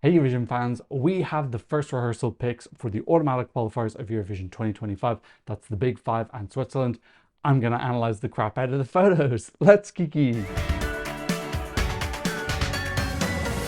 Hey Eurovision fans, we have the first rehearsal picks for the automatic qualifiers of Eurovision 2025. That's the Big Five and Switzerland. I'm going to analyze the crap out of the photos. Let's kiki.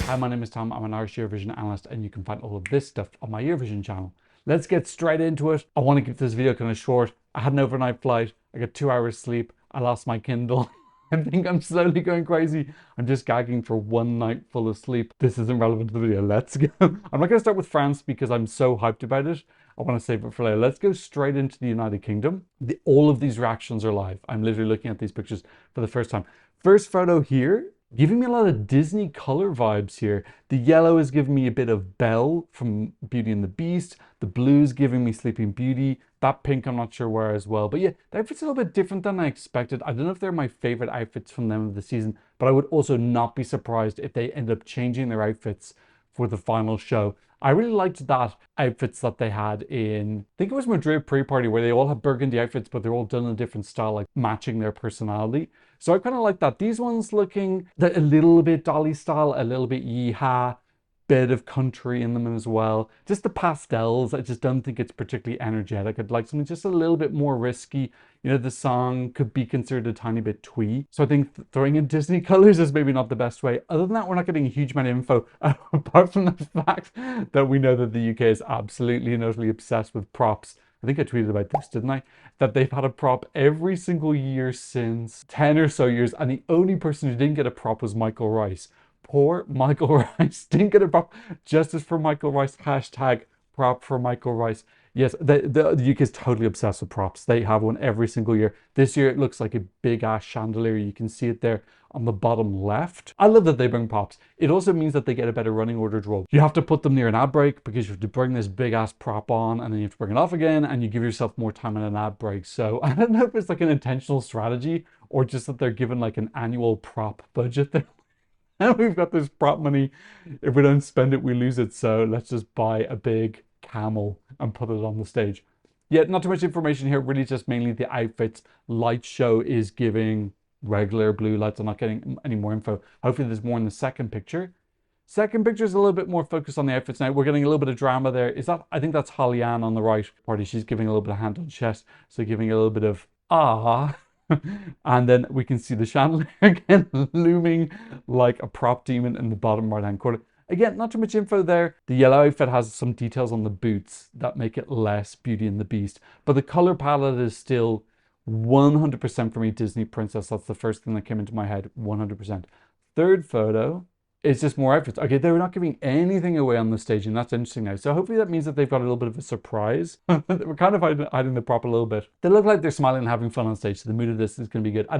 Hi, my name is Tom. I'm an Irish Eurovision analyst, and you can find all of this stuff on my Eurovision channel. Let's get straight into it. I want to keep this video kind of short. I had an overnight flight. I got 2 hours sleep. I lost my Kindle. I think I'm slowly going crazy. I'm just gagging for one night full of sleep. This isn't relevant to the video. Let's go. I'm not going to start with France because I'm so hyped about it. I want to save it for later. Let's go straight into the United Kingdom. All of these reactions are live. I'm literally looking at these pictures for the first time. First photo here, giving me a lot of Disney color vibes here. The yellow is giving me a bit of Belle from Beauty and the Beast. The blue is giving me Sleeping Beauty. That pink, I'm not sure where as well. But yeah, the outfit's a little bit different than I expected. I don't know if they're my favorite outfits from them of the season, but I would also not be surprised if they end up changing their outfits for the final show. I really liked that outfits that they had in, I think it was Madrid pre-party, where they all had burgundy outfits, but they're all done in a different style, like matching their personality. So I kind of like that. These ones looking a little bit Dolly style, a little bit yeehaw, bit of country in them as well. Just the pastels, I just don't think it's particularly energetic. I'd like something just a little bit more risky. You know, the song could be considered a tiny bit twee. So I think throwing in Disney colors is maybe not the best way. Other than that, we're not getting a huge amount of info, apart from the fact that we know that the UK is absolutely and utterly obsessed with props. I think I tweeted about this, didn't I? That they've had a prop every single year since 10 or so years, and the only person who didn't get a prop was Michael Rice. Poor Michael Rice didn't get a prop. Justice for Michael Rice. Hashtag prop for Michael Rice. Yes, the UK is totally obsessed with props. They have one every single year. This year it looks like a big ass chandelier. You can see it there on the bottom left. I love that they bring props. It also means that they get a better running order draw. You have to put them near an ad break because you have to bring this big ass prop on and then you have to bring it off again, and you give yourself more time in an ad break. So I don't know if it's like an intentional strategy or just that they're given like an annual prop budget there. And we've got this prop money. If we don't spend it, we lose it. So let's just buy a big camel and put it on the stage. Yeah, not too much information here. Really just mainly the outfits. Light show is giving regular blue lights. I'm not getting any more info. Hopefully there's more in the second picture. Second picture is a little bit more focused on the outfits now. We're getting a little bit of drama there. Is that, I think that's Holly Ann on the right party. She's giving a little bit of hand on chest. So giving a little bit of ah. And then we can see the chandelier again looming like a prop demon in the bottom right hand corner. Again, not too much info there. The yellow outfit has some details on the boots that make it less Beauty and the Beast. But the color palette is still 100% for me Disney Princess. That's the first thing that came into my head, 100%. Third photo, it's just more outfits. Okay, they're not giving anything away on the stage, and that's interesting now. So hopefully that means that they've got a little bit of a surprise. We're kind of hiding the prop a little bit. They look like they're smiling and having fun on stage, so the mood of this is going to be good. I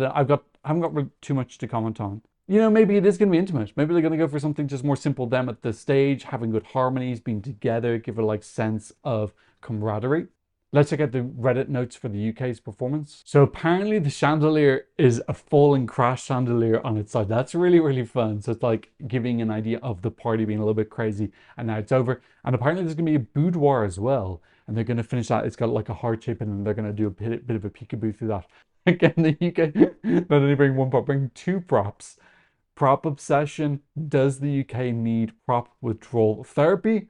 haven't got too much to comment on. You know, maybe it is going to be intimate. Maybe they're going to go for something just more simple, them at the stage, having good harmonies, being together, give it like sense of camaraderie. Let's check out the Reddit notes for the UK's performance. So apparently the chandelier is a falling crash chandelier on its side. That's really, really fun. So it's like giving an idea of the party being a little bit crazy, and now it's over. And apparently there's gonna be a boudoir as well. And they're gonna finish that. It's got like a heart shape in it, and they're gonna do a bit of a peekaboo through that. Again, the UK, not only bring one prop, bring two props. Prop obsession. Does the UK need prop withdrawal therapy?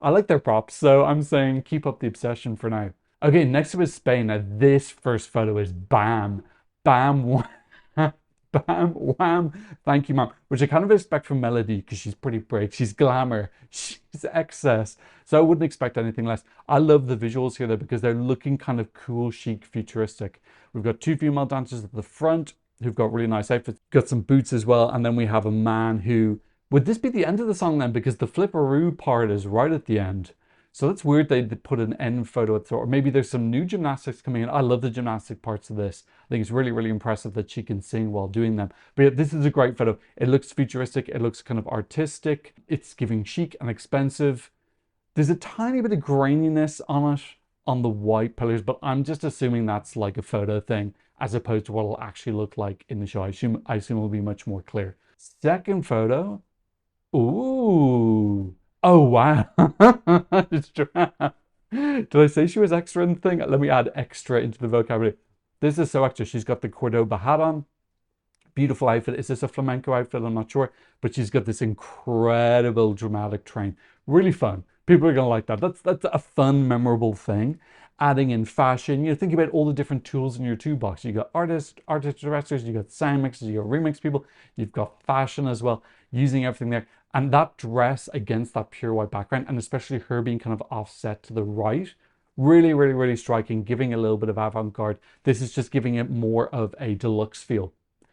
I like their props, so I'm saying keep up the obsession for now. Okay, next up is Spain. Now this first photo is bam, bam, wham, bam, wham. Thank you, mom. Which I kind of expect from Melody because she's pretty brave. She's glamour. She's excess. So I wouldn't expect anything less. I love the visuals here though because they're looking kind of cool, chic, futuristic. We've got two female dancers at the front who've got really nice outfits. Got some boots as well. And then we have a man who... Would this be the end of the song then? Because the flipperoo part is right at the end. So that's weird they put an end photo at the or maybe there's some new gymnastics coming in. I love the gymnastic parts of this. I think it's really, really impressive that she can sing while doing them. But yeah, this is a great photo. It looks futuristic. It looks kind of artistic. It's giving chic and expensive. There's a tiny bit of graininess on it, on the white pillars, but I'm just assuming that's like a photo thing as opposed to what it'll actually look like in the show. I assume it'll be much more clear. Second photo. Ooh. Oh, wow. Did I say she was extra in the thing? Let me add extra into the vocabulary. This is so extra. She's got the Cordoba hat on. Beautiful outfit. Is this a flamenco outfit? I'm not sure, but she's got this incredible dramatic train. Really fun. People are gonna like that. That's a fun, memorable thing. Adding in fashion, think about all the different tools in your toolbox. You got artist directors, you got sound mixers, you got remix people, you've got fashion as well, using everything there. And that dress against that pure white background, and especially her being kind of offset to the right, really, really, really striking, giving a little bit of avant-garde. This is just giving it more of a deluxe feel,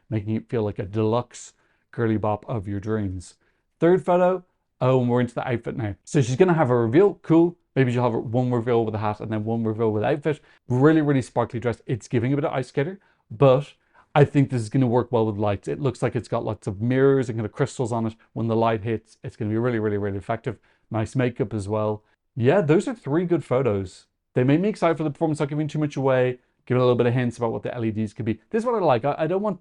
making it feel like a deluxe girly bop of your dreams. Third photo, oh, and we're into the outfit now. So she's gonna have a reveal, cool. Maybe she'll have one reveal with a hat and then one reveal with outfit. Really, really sparkly dress. It's giving a bit of ice skater, but I think this is gonna work well with lights. It looks like it's got lots of mirrors and kind of crystals on it. When the light hits, it's gonna be really, really, really effective. Nice makeup as well. Yeah, those are 3 good photos. They made me excited for the performance, not giving too much away, giving a little bit of hints about what the LEDs could be. This is what I like. I don't want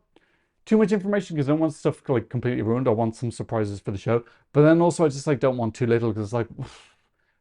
too much information because I don't want stuff like completely ruined. I want some surprises for the show. But then also I just like don't want too little because it's like,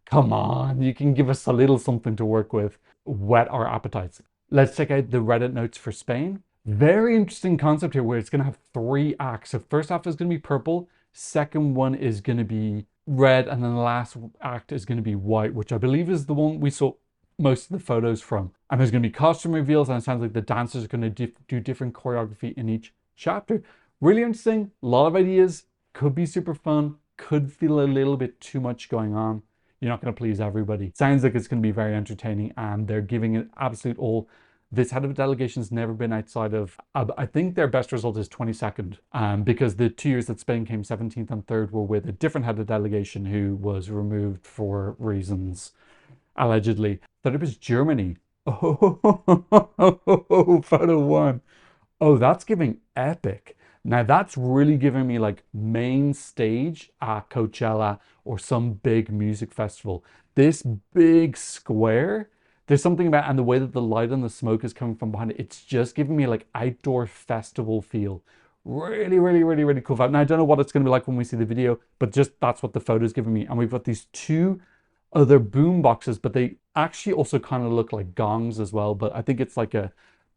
come on, you can give us a little something to work with. Whet our appetites. Let's check out the Reddit notes for Spain. Very interesting concept here where it's going to have 3 acts. So first half is going to be purple. Second one is going to be red. And then the last act is going to be white, which I believe is the one we saw most of the photos from. And there's going to be costume reveals. And it sounds like the dancers are going to do different choreography in each chapter. Really interesting. A lot of ideas. Could be super fun. Could feel a little bit too much going on. You're not going to please everybody. Sounds like it's going to be very entertaining and they're giving it absolute all. This head of delegation has never been outside of, I think their best result is 22nd, because the 2 years that Spain came 17th and 3rd were with a different head of delegation who was removed for reasons, allegedly. Third up is Germany. Oh, photo 1. Oh, that's giving epic. Now that's really giving me like main stage at Coachella or some big music festival. This big square, there's something about, and the way that the light and the smoke is coming from behind it, it's just giving me like outdoor festival feel. Really, really, really, really cool vibe. Now I don't know what it's going to be like when we see the video, but just that's what the photo's giving me. And we've got these 2 other boom boxes, but they actually also kind of look like gongs as well. But I think it's like a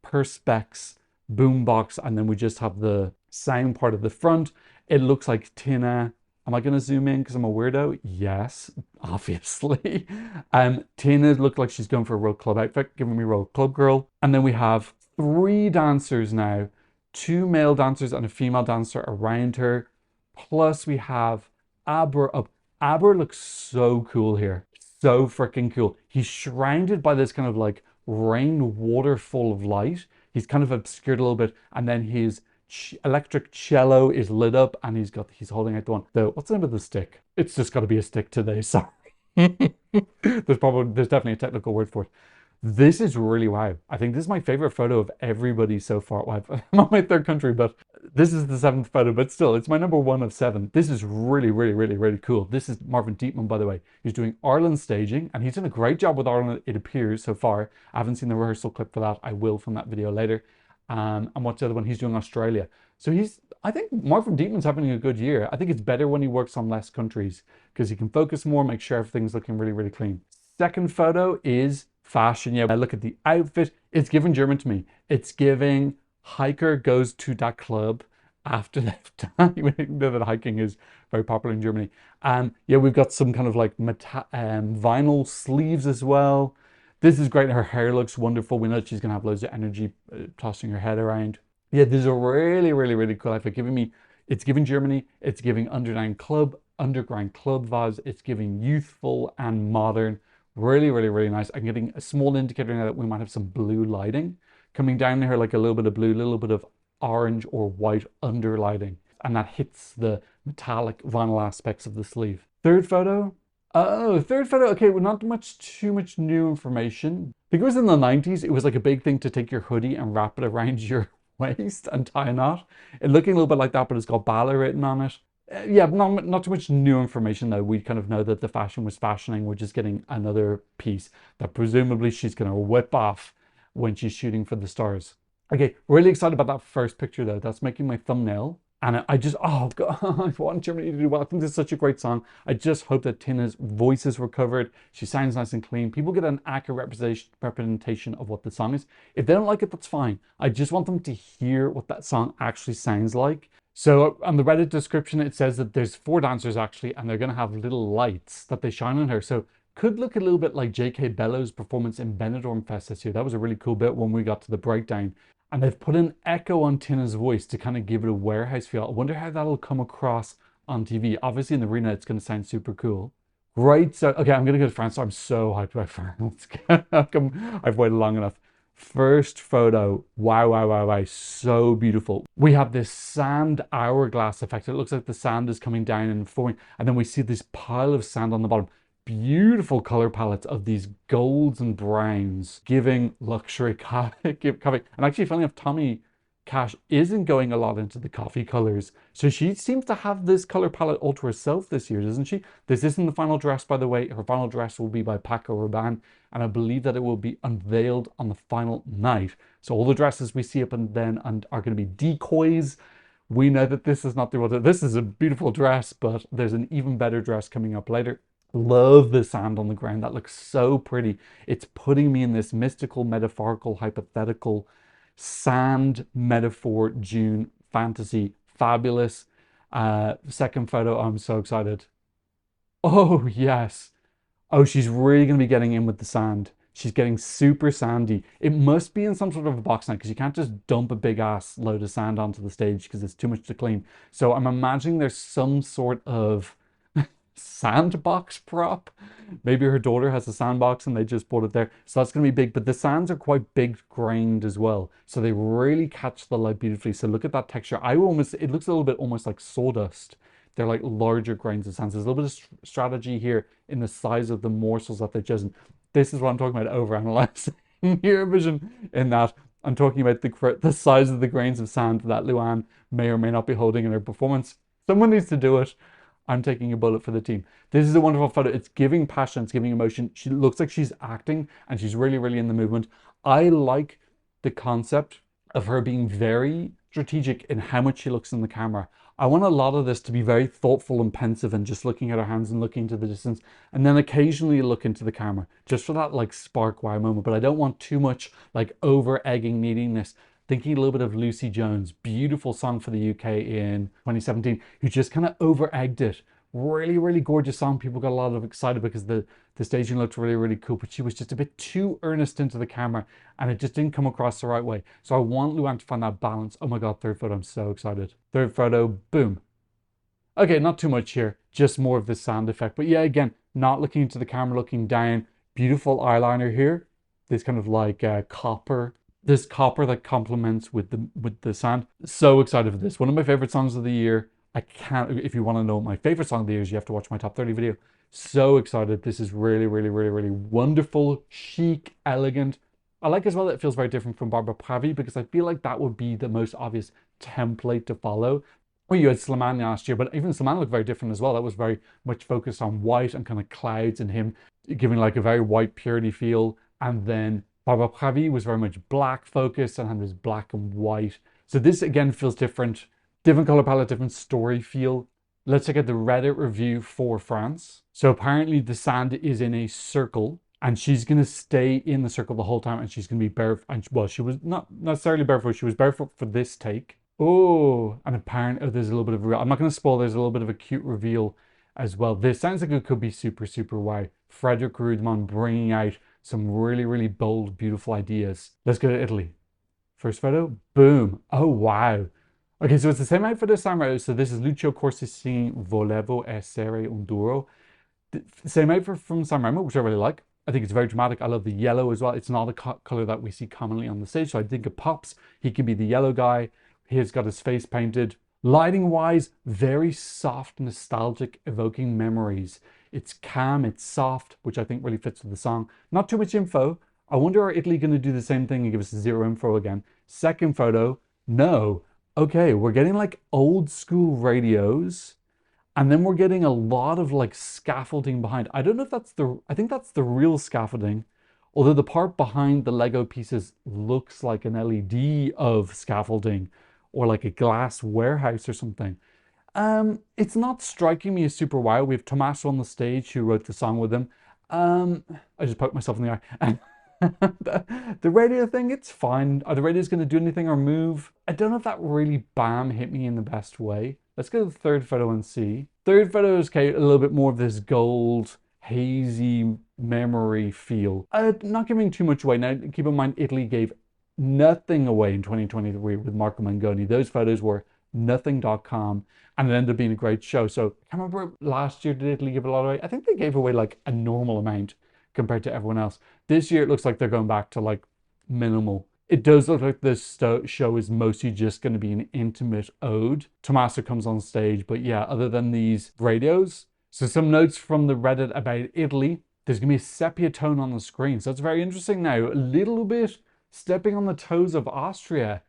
Perspex boombox, and then we just have the sound part of the front. It looks like Tina. Am I going to zoom in because I'm a weirdo? Yes, obviously. Tina looked like she's going for a Royal Club outfit, giving me Royal Club girl. And then we have 3 dancers now, 2 male dancers and a female dancer around her. Plus we have Aber up. Aber looks so cool here. So freaking cool. He's surrounded by this kind of like rain waterfall of light. He's kind of obscured a little bit, and then his electric cello is lit up, and he's holding out the one. Though, what's the name of the stick? It's just got to be a stick today. Sorry. There's definitely a technical word for it. This is really wow. I think this is my favorite photo of everybody so far. Well, I'm on my 3rd country, but this is the 7th photo, but still, it's my number 1 of 7. This is really, really, really, really cool. This is Marvin Dietman, by the way. He's doing Ireland staging, and he's done a great job with Ireland, it appears, so far. I haven't seen the rehearsal clip for that. I will from that video later. And what's the other one? He's doing Australia. So I think Marvin Dietman's having a good year. I think it's better when he works on less countries because he can focus more, make sure everything's looking really, really clean. Second photo is fashion. Yeah, I look at the outfit. It's giving German to me. It's giving hiker goes to that club after they've done. You know that hiking is very popular in Germany. Yeah, we've got some kind of like vinyl sleeves as well. This is great. Her hair looks wonderful. We know that she's gonna have loads of energy tossing her head around. Yeah, this is a really, really, really cool outfit. It's giving Germany. It's giving underground club vibes. It's giving youthful and modern. Really, really, really nice. I'm getting a small indicator now that we might have some blue lighting coming down here, like a little bit of blue, a little bit of orange or white underlighting. And that hits the metallic vinyl aspects of the sleeve. Third photo. Oh, third photo. Okay, well, not too much new information. Because in the 90s, it was like a big thing to take your hoodie and wrap it around your waist and tie a knot. It looking a little bit like that, but it's got Ballet written on it. Yeah, not too much new information though. We kind of know that the fashion was fashioning. We're just getting another piece that presumably she's going to whip off when she's shooting for the stars. Okay, really excited about that first picture though. That's making my thumbnail. And I just, oh God, I want Germany to do well. I think this is such a great song. I just hope that Tina's voice is recovered. She sounds nice and clean. People get an accurate representation of what the song is. If they don't like it, that's fine. I just want them to hear what that song actually sounds like. So on the Reddit description, it says that there's 4 dancers actually, and they're going to have little lights that they shine on her. So could look a little bit like J.K. Bellows' performance in Benidorm Fest this year. That was a really cool bit when we got to the breakdown. And they've put an echo on Tina's voice to kind of give it a warehouse feel. I wonder how that'll come across on TV. Obviously in the arena, it's going to sound super cool. Great. So, okay, I'm going to go to France. I'm so hyped about France. I've waited long enough. First photo. Wow, wow, wow, wow. So beautiful. We have this sand hourglass effect. It looks like the sand is coming down and forming. And then we see this pile of sand on the bottom. Beautiful color palettes of these golds and browns giving luxury coffee. And actually, funny enough, Tommy Cash isn't going a lot into the coffee colors. So she seems to have this color palette all to herself this year, doesn't she? This isn't the final dress, by the way. Her final dress will be by Paco Rabanne, and I believe that it will be unveiled on the final night. So all the dresses we see up and then are going to be decoys. We know that this is not the one. This is a beautiful dress, but there's an even better dress coming up later. Love the sand on the ground. That looks so pretty. It's putting me in this mystical, metaphorical, hypothetical sand metaphor June fantasy. Fabulous. Second photo. I'm so excited. Oh, yes. Oh, she's really going to be getting in with the sand. She's getting super sandy. It must be in some sort of a box now because you can't just dump a big ass load of sand onto the stage because it's too much to clean. So I'm imagining there's some sort of sandbox prop. Maybe her daughter has a sandbox and they just bought it there. So that's going to be big, but the sands are quite big grained as well. So they really catch the light beautifully. So look at that texture. It looks a little bit almost like sawdust. They're like larger grains of sands. There's a little bit of strategy here in the size of the morsels that they've chosen. This is what I'm talking about overanalyzing Eurovision, in that I'm talking about the size of the grains of sand that Luan may or may not be holding in her performance. Someone needs to do it. I'm taking a bullet for the team. This is a wonderful photo. It's giving passion, it's giving emotion. She looks like she's acting and she's really, really in the movement. I like the concept of her being very strategic in how much she looks in the camera. I want a lot of this to be very thoughtful and pensive and just looking at her hands and looking to the distance, and then occasionally look into the camera just for that like spark wow moment. But I don't want too much like over egging neediness. Thinking a little bit of Lucy Jones, beautiful song for the UK in 2017, who just kind of over egged it. Really, really gorgeous song. People got a lot of excited because the staging looked really, really cool, but she was just a bit too earnest into the camera and it just didn't come across the right way. So I want Luan to find that balance. Oh my God, third photo, I'm so excited. Third photo, boom. Okay, not too much here, just more of the sand effect. But yeah, again, not looking into the camera, looking down. Beautiful eyeliner here. This kind of like copper. This copper that complements with the sand. So excited for this. One of my favorite songs of the year. I can't, if you want to know what my favorite song of the year is, you have to watch my top 30 video. So excited. This is really, really, really, really wonderful, chic, elegant. I like as well that it feels very different from Barbara Pravi because I feel like that would be the most obvious template to follow. Well, you had Slimane last year, but even Slimane looked very different as well. That was very much focused on white and kind of clouds and him giving like a very white purity feel. And then Barbara Pravi was very much black focused and had this black and white. So this again feels different. Different color palette, different story feel. Let's check out the Reddit review for France. So apparently the sand is in a circle and she's going to stay in the circle the whole time and she's going to be barefoot. And well, she was not necessarily barefoot. She was barefoot for this take. Oh, and apparently there's a little bit of, I'm not going to spoil, there's a little bit of a cute reveal as well. This sounds like it could be super, super wow. Frederic Rudman bringing out some really, really bold, beautiful ideas. Let's go to Italy. First photo, boom. Oh, wow. Okay, so it's the same outfit as Samurai. So this is Lucio Corsi singing Volevo essere un duro. The same outfit from San Remo, which I really like. I think it's very dramatic. I love the yellow as well. It's not a color that we see commonly on the stage, so I think it pops. He can be the yellow guy. He's got his face painted. Lighting wise, very soft, nostalgic, evoking memories. It's calm, it's soft, which I think really fits with the song. Not too much info. I wonder, are Italy going to do the same thing and give us zero info again? Second photo, no. Okay, we're getting like old school radios. And then we're getting a lot of like scaffolding behind. I don't know if that's I think that's the real scaffolding. Although the part behind the Lego pieces looks like an LED of scaffolding. or like a glass warehouse or something. It's not striking me as super wow. We have Tommaso on the stage who wrote the song with him. I just poked myself in the eye. The radio thing, it's fine. Are the radios going to do anything or move? I don't know if that really bam hit me in the best way. Let's go to the third photo and see. Third photo is okay, a little bit more of this gold, hazy memory feel. Not giving too much away. Now, keep in mind, Italy gave nothing away in 2023 with Marco Mangoni. Those photos were nothing.com, and it ended up being a great show. So I can't remember last year, did Italy give a lot away? I think they gave away like a normal amount compared to everyone else. This year it looks like they're going back to like minimal. It does look like this show is mostly just going to be an intimate ode. Tommaso comes on stage, but yeah, other than these radios. So some notes from the Reddit about Italy. There's going to be a sepia tone on the screen. So it's very interesting now. A little bit stepping on the toes of Austria.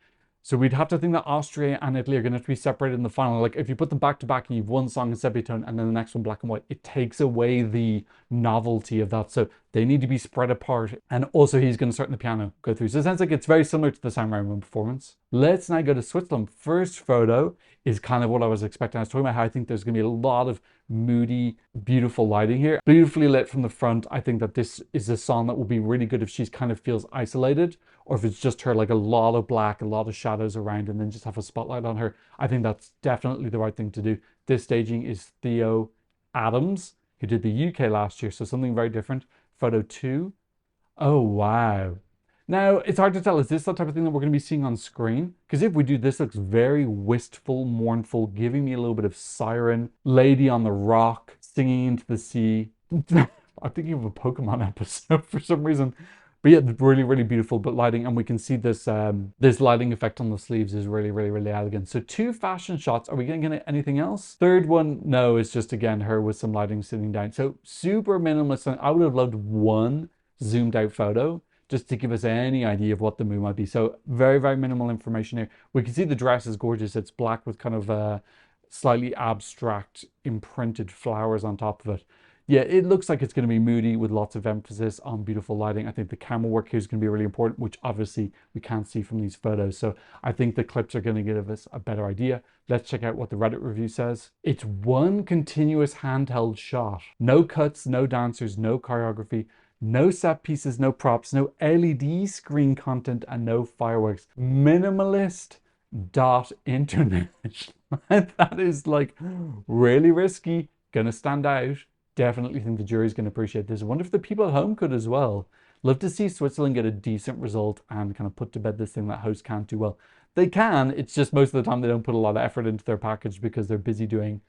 So we'd have to think that Austria and Italy are going to have to be separated in the final. Like if you put them back to back and you've one song in sepia tone and then the next one black and white, it takes away the novelty of that. So they need to be spread apart. And also he's going to start in the piano, go through. So it sounds like it's very similar to the Sam Rainbow performance. Let's now go to Switzerland. First photo is kind of what I was expecting. I was talking about how I think there's going to be a lot of moody, beautiful lighting here. Beautifully lit from the front. I think that this is a song that will be really good if she's kind of feels isolated, or if it's just her, like a lot of black, a lot of shadows around, and then just have a spotlight on her. I think that's definitely the right thing to do. This staging is Theo Adams, who did the UK last year, so something very different. Photo 2. Oh, wow. Now, it's hard to tell. Is this the type of thing that we're going to be seeing on screen? Because if we do, this looks very wistful, mournful, giving me a little bit of Siren, Lady on the Rock, singing into the sea. I'm thinking of a Pokemon episode for some reason. But yeah, really, really beautiful, but lighting, and we can see this this lighting effect on the sleeves is really, really, really elegant. So 2 fashion shots. Are we going to get anything else? Third one, no, it's just, again, her with some lighting sitting down. So super minimalist. I would have loved one zoomed out photo just to give us any idea of what the mood might be. So very, very minimal information here. We can see the dress is gorgeous. It's black with kind of slightly abstract imprinted flowers on top of it. Yeah, it looks like it's going to be moody with lots of emphasis on beautiful lighting. I think the camera work here is going to be really important, which obviously we can't see from these photos. So I think the clips are going to give us a better idea. Let's check out what the Reddit review says. It's one continuous handheld shot. No cuts, no dancers, no choreography, no set pieces, no props, no LED screen content, and no fireworks. Minimalist dot internet. That is like really risky, gonna stand out. Definitely think the jury's going to appreciate this. I wonder if the people at home could as well. Love to see Switzerland get a decent result and kind of put to bed this thing that hosts can't do well. They can, it's just most of the time they don't put a lot of effort into their package because they're busy doing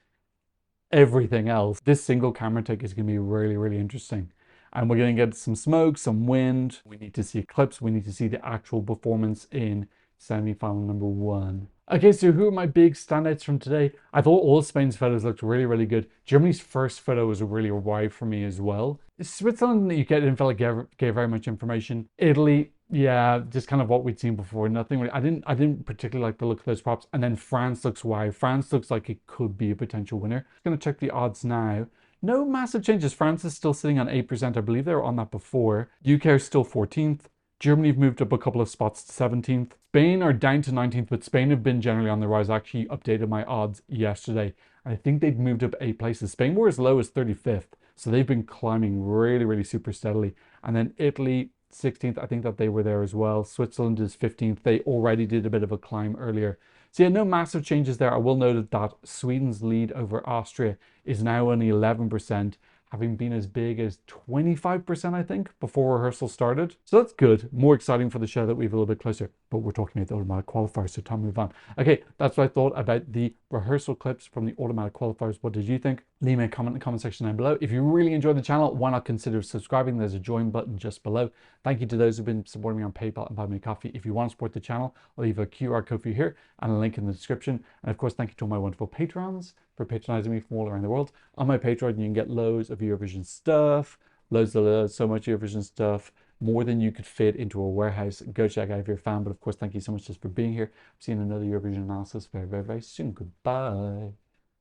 everything else. This single camera take is going to be really, really interesting. And we're going to get some smoke, some wind. We need to see clips. We need to see the actual performance in semi-final number 1. Okay, so who are my big standouts from today? I thought all Spain's photos looked really, really good. Germany's first photo was really a wow for me as well. Switzerland, the UK didn't feel like gave very much information. Italy, yeah, just kind of what we'd seen before. Nothing really. I didn't particularly like the look of those props. And then France looks wow. France looks like it could be a potential winner. I'm going to check the odds now. No massive changes. France is still sitting on 8%. I believe they were on that before. UK are still 14th. Germany have moved up a couple of spots to 17th. Spain are down to 19th, but Spain have been generally on the rise. I actually updated my odds yesterday. I think they've moved up 8 places. Spain were as low as 35th. So they've been climbing really, really super steadily. And then Italy, 16th, I think that they were there as well. Switzerland is 15th. They already did a bit of a climb earlier. So yeah, no massive changes there. I will note that Sweden's lead over Austria is now only 11%. Having been as big as 25%, I think, before rehearsal started. So that's good. More exciting for the show that we have a little bit closer. But we're talking about the automatic qualifiers, so time to move on. Okay, that's what I thought about the rehearsal clips from the automatic qualifiers. What did you think? Leave me a comment in the comment section down below. If you really enjoyed the channel, why not consider subscribing? There's a join button just below. Thank you to those who've been supporting me on PayPal and Buy Me a Coffee. If you want to support the channel, I'll leave a QR code for you here and a link in the description. And of course, thank you to all my wonderful patrons for patronizing me from all around the world. On my Patreon, you can get loads of Eurovision stuff, so much Eurovision stuff, more than you could fit into a warehouse. Go check out if you're a fan. But of course, thank you so much just for being here. See you in another Eurovision analysis very, very, very soon. Goodbye.